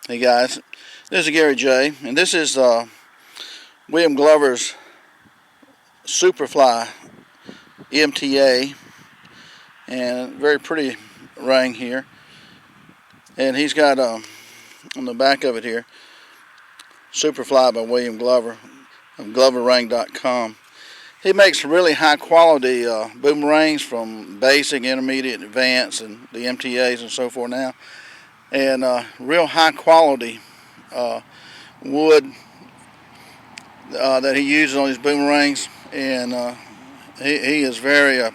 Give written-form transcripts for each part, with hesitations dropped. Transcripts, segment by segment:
Hey guys, this is Gary J, and this is William Glover's Superfly MTA, and very pretty ring here. And he's got on the back of it here, Superfly by William Glover of GloverRang.com. He makes really high quality boomerangs from basic, intermediate, advanced, and the MTAs and so forth now. And real high quality wood that he uses on his boomerangs, and he is very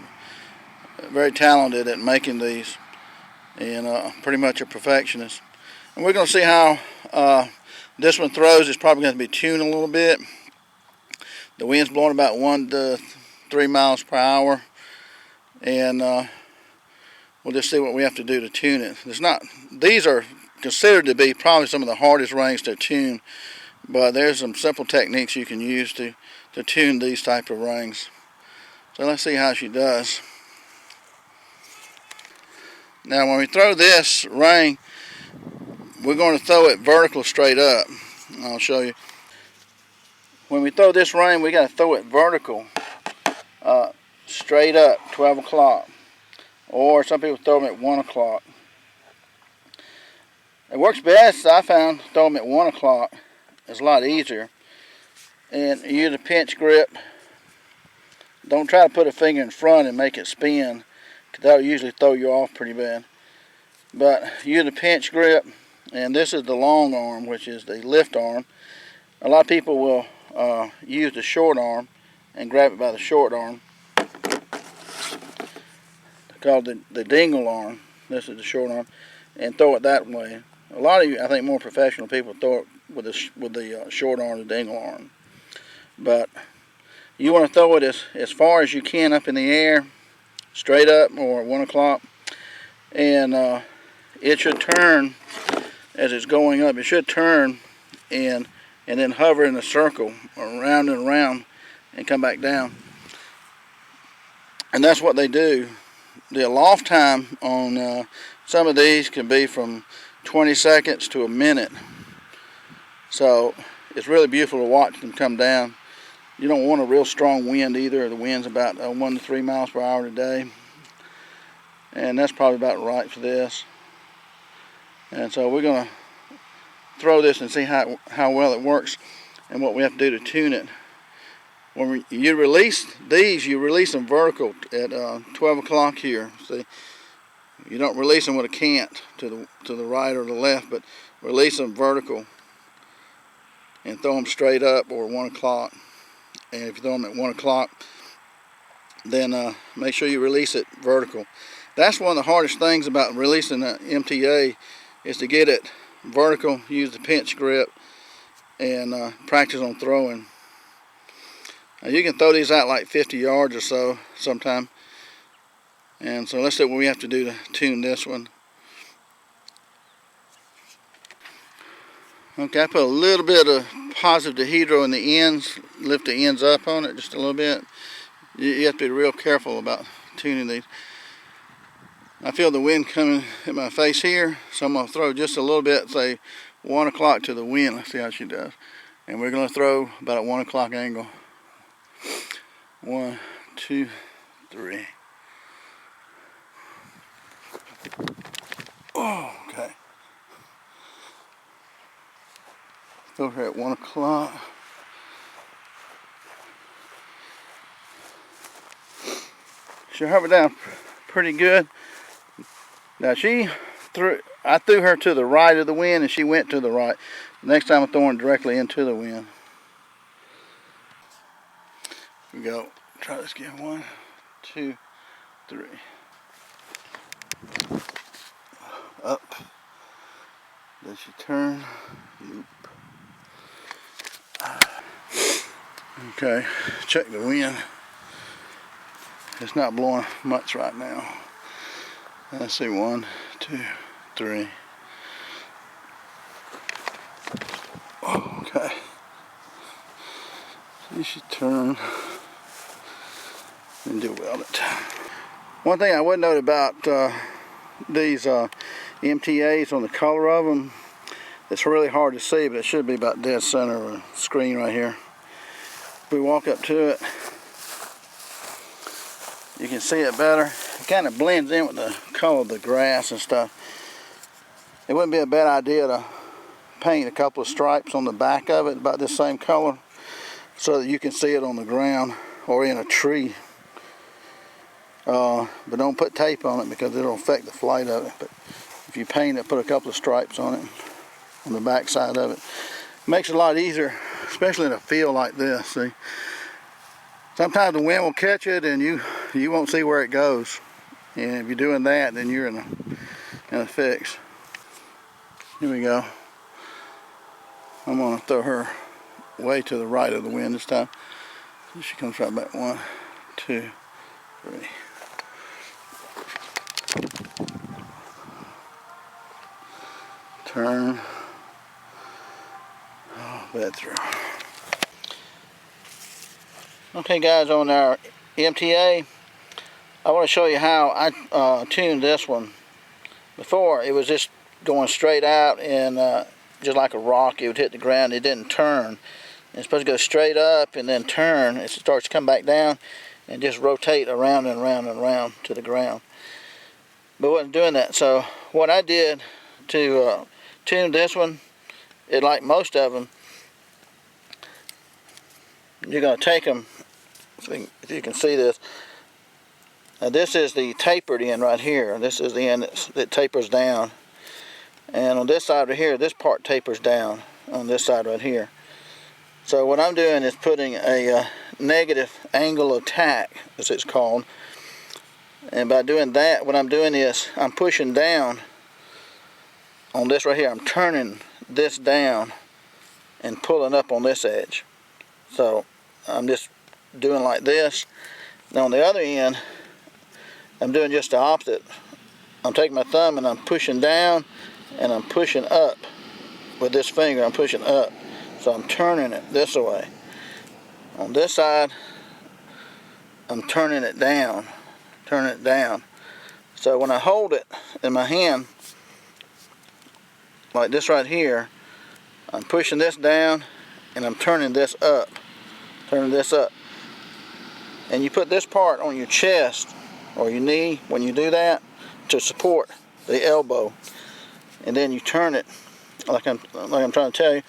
talented at making these, and pretty much a perfectionist. And we're going to see how this one throws. It's probably going to be tuned a little bit. The wind's blowing about 1 to 3 miles per hour, and we'll just see what we have to do to tune it. These are considered to be probably some of the hardest rings to tune, but there's some simple techniques you can use to tune these type of rings. So let's see how she does. Now when we throw this ring, we're going to throw it vertical straight up. I'll show you. When we throw this ring, we got to throw it vertical straight up, 12 o'clock. Or some people throw them at 1 o'clock. It works best, I found, to throw them at 1 o'clock. It's a lot easier. And use a pinch grip. Don't try to put a finger in front and make it spin, because that'll usually throw you off pretty bad. But use a pinch grip, and this is the long arm, which is the lift arm. A lot of people will use the short arm and grab it by the short arm, called the dingle arm. This is the short arm, and throw it that way. A lot of you, I think more professional people, throw it with the short arm, the dingle arm. But you want to throw it as far as you can up in the air, straight up, or 1 o'clock, and it should turn as it's going up. It should turn and then hover in a circle around and around and come back down. And that's what they do. The aloft time on some of these can be from 20 seconds to a minute. So it's really beautiful to watch them come down. You don't want a real strong wind either. The wind's about 1 to 3 miles per hour today. And that's probably about right for this. And so we're going to throw this and see how well it works and what we have to do to tune it. When you release these, you release them vertical at 12 o'clock here. See, you don't release them with a cant to the right or the left, but release them vertical and throw them straight up, or 1 o'clock. And if you throw them at 1 o'clock, then make sure you release it vertical. That's one of the hardest things about releasing the MTA, is to get it vertical. Use the pinch grip and practice on throwing. Now you can throw these out like 50 yards or so sometime. And so let's see what we have to do to tune this one. Okay, I put a little bit of positive dehydro in the ends, lift the ends up on it just a little bit. You have to be real careful about tuning these. I feel the wind coming at my face here, so I'm going to throw just a little bit, say 1 o'clock to the wind. Let's see how she does. And we're going to throw about a 1 o'clock angle. 1, 2, 3. Oh, okay. Throw her at 1 o'clock. She'll hover down pretty good. Now I threw her to the right of the wind, and she went to the right. Next time I'm throwing directly into the wind. Here we go. Try this again. 1, 2, 3. Up. Then she turn. Loop. Okay. Check the wind. It's not blowing much right now. Let's see. 1, 2, 3. Okay. You should turn and do weld it. One thing I would note about these MTAs, on the color of them, It's really hard to see, but it should be about dead center of the screen right here. If we walk up to it, you can see it better. It kind of blends in with the color of the grass and stuff. It wouldn't be a bad idea to paint a couple of stripes on the back of it about this same color so that you can see it on the ground or in a tree. But don't put tape on it because it'll affect the flight of it. But if you paint it, put a couple of stripes on it, on the back side of it. Makes it a lot easier, especially in a field like this. See, sometimes the wind will catch it and you won't see where it goes. And if you're doing that, then you're in a fix. Here we go. I'm gonna throw her way to the right of the wind this time. She comes right back. 1, 2, 3. Turn. Oh, bed through. Okay guys, on our MTA, I want to show you how I tuned this one. Before, it was just going straight out and just like a rock, it would hit the ground. It didn't turn. It's supposed to go straight up and then turn. It starts to come back down and just rotate around and around and around to the ground. But it wasn't doing that. So what I did to tune this one, like most of them, you're going to take them, if you can see this. Now this is the tapered end right here. This is the end that tapers down. And on this side right here, this part tapers down on this side right here. So what I'm doing is putting a negative angle attack, as it's called. And by doing that, what I'm doing is I'm pushing down on this right here. I'm turning this down and pulling up on this edge. So I'm just doing like this. Now on the other end, I'm doing just the opposite. I'm taking my thumb and I'm pushing down and I'm pushing up with this finger. I'm pushing up. So I'm turning it this way. On this side, I'm turning it down. Turning it down. So when I hold it in my hand, like this right here, I'm pushing this down and I'm turning this up. Turning this up. And you put this part on your chest or your knee when you do that to support the elbow. And then you turn it like I'm trying to tell you.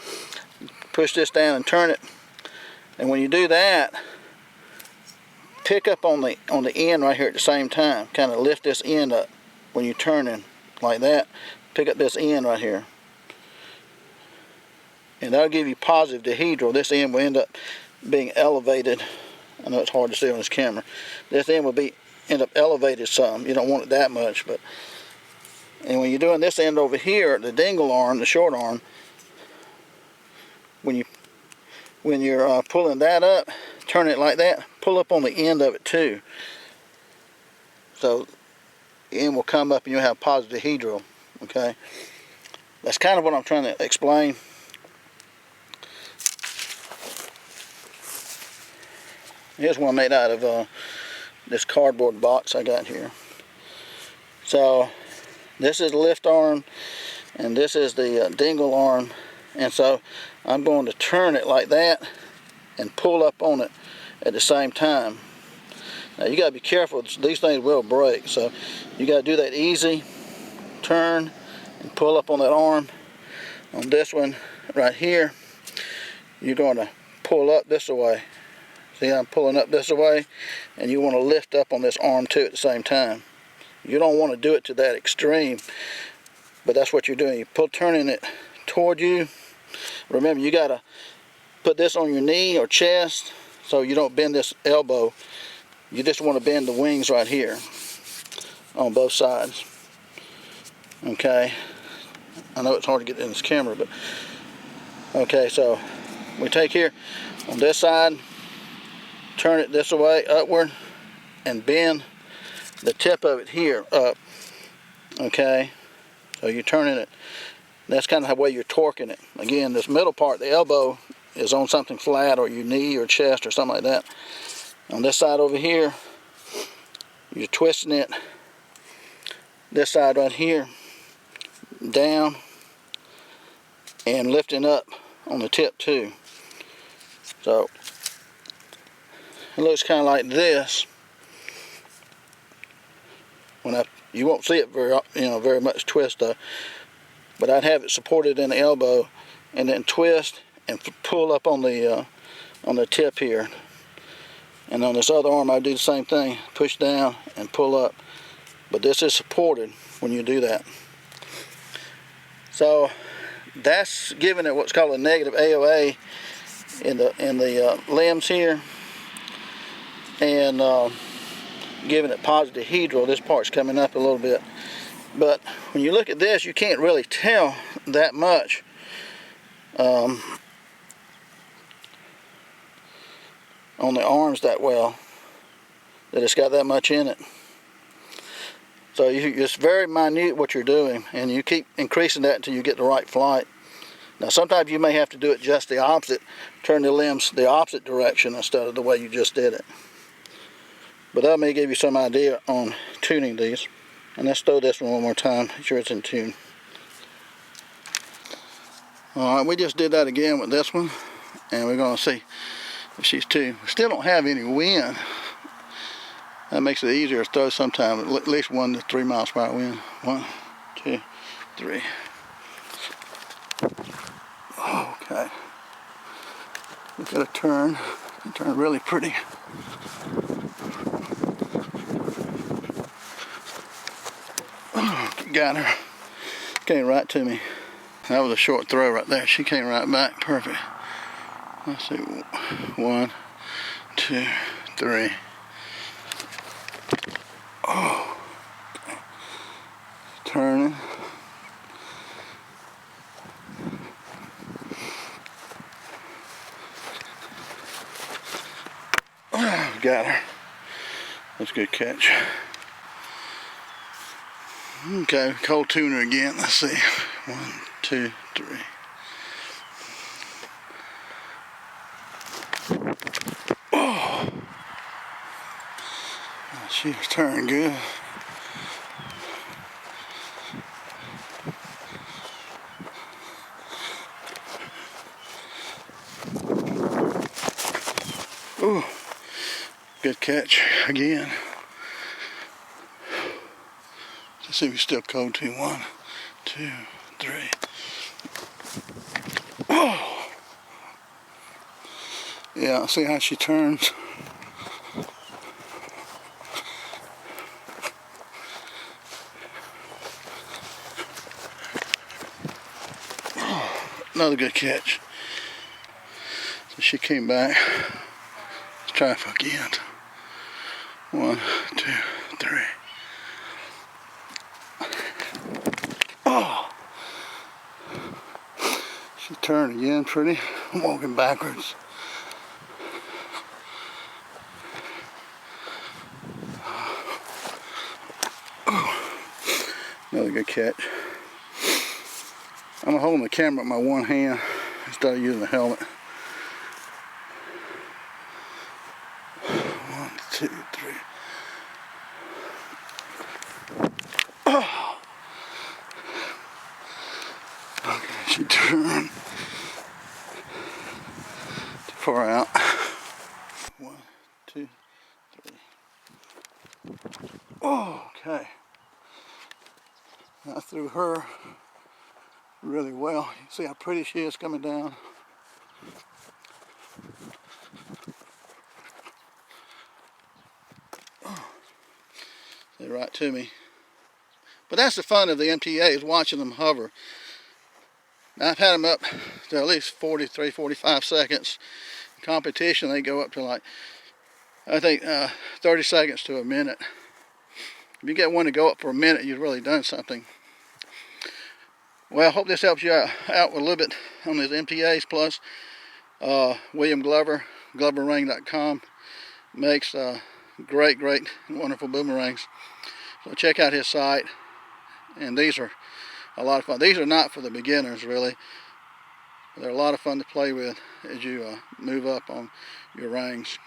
Push this down and turn it. And when you do that, pick up on the end right here at the same time. Kind of lift this end up when you're turning like that. Pick up this end right here. And that'll give you positive dihedral. This end will end up being elevated. I know it's hard to see on this camera. This end will end up elevated some. You don't want it that much, but and when you're doing this end over here, the dingle arm, the short arm, when you're pulling that up, turn it like that, pull up on the end of it too. So the end will come up and you'll have positive dihedral. Okay, that's kind of what I'm trying to explain. Here's one made out of this cardboard box I got here. So this is the lift arm and this is the dingle arm, and so I'm going to turn it like that and pull up on it at the same time. Now you got to be careful, these things will break, so you got to do that easy. Turn and pull up on that arm. On this one right here, you're going to pull up this way. See, I'm pulling up this way, and you want to lift up on this arm too at the same time. You don't want to do it to that extreme, but that's what you're doing. You're turning it toward you. Remember, you got to put this on your knee or chest so you don't bend this elbow. You just want to bend the wings right here on both sides. Okay, I know it's hard to get in this camera, but okay, so we take here on this side, turn it this way upward and bend the tip of it here up. Okay, so you're turning it. That's kind of the way you're torquing it. Again, this middle part, the elbow, is on something flat or your knee or chest or something like that. On this side over here, you're twisting it. This side right here, down, and lifting up on the tip too. So it looks kind of like this. You won't see it very much twist though, but I'd have it supported in the elbow and then twist and pull up on the tip here. And on this other arm I do the same thing, push down and pull up. But this is supported when you do that. So that's giving it what's called a negative AOA in the limbs here, and giving it positive hedral. This part's coming up a little bit, but when you look at this, you can't really tell that much. On the arms that well, that it's got that much in it. So it's very minute what you're doing, and you keep increasing that until you get the right flight. Now sometimes you may have to do it just the opposite, turn the limbs the opposite direction instead of the way you just did it. But that may give you some idea on tuning these. And let's throw this one more time, make sure it's in tune. Alright, we just did that again with this one, and we're going to see if she's tuned. We still don't have any wind. That makes it easier to throw sometimes, at least 1 to 3 miles per hour wind. 1, 2, 3. Okay. We've got a turn. Turn really pretty. Got her. Came right to me. That was a short throw right there. She came right back. Perfect. Let's see. 1, 2, 3. Oh. Okay. Turning. Got her. That's a good catch. Okay, cold tuner again. Let's see. 1, 2, 3. Oh, she was turning good. Ooh, good catch again. Let's see if we still cold tune. 1, 2, 3. Oh! Yeah, see how she turns. Oh, another good catch. So she came back. Let's try it again. 1, 2, 3. Oh! She turned again pretty. I'm walking backwards. Oh, another good catch. I'm holding the camera with my one hand instead of using the helmet. 1, 2, 3. Oh! Okay, she turned too far out. 1, 2, 3. Oh, okay. I threw her really well. You can see how pretty she is coming down. Oh, they're right to me. But that's the fun of the MTA, is watching them hover. I've had them up to at least 43, 45 seconds. In competition, they go up to like, I think 30 seconds to a minute. If you get one to go up for a minute, you've really done something. Well, I hope this helps you out with a little bit on these MTAs. Plus, William Glover, gloverring.com, makes great, wonderful boomerangs. So check out his site. And these are a lot of fun. These are not for the beginners, really. They're a lot of fun to play with as you move up on your rings.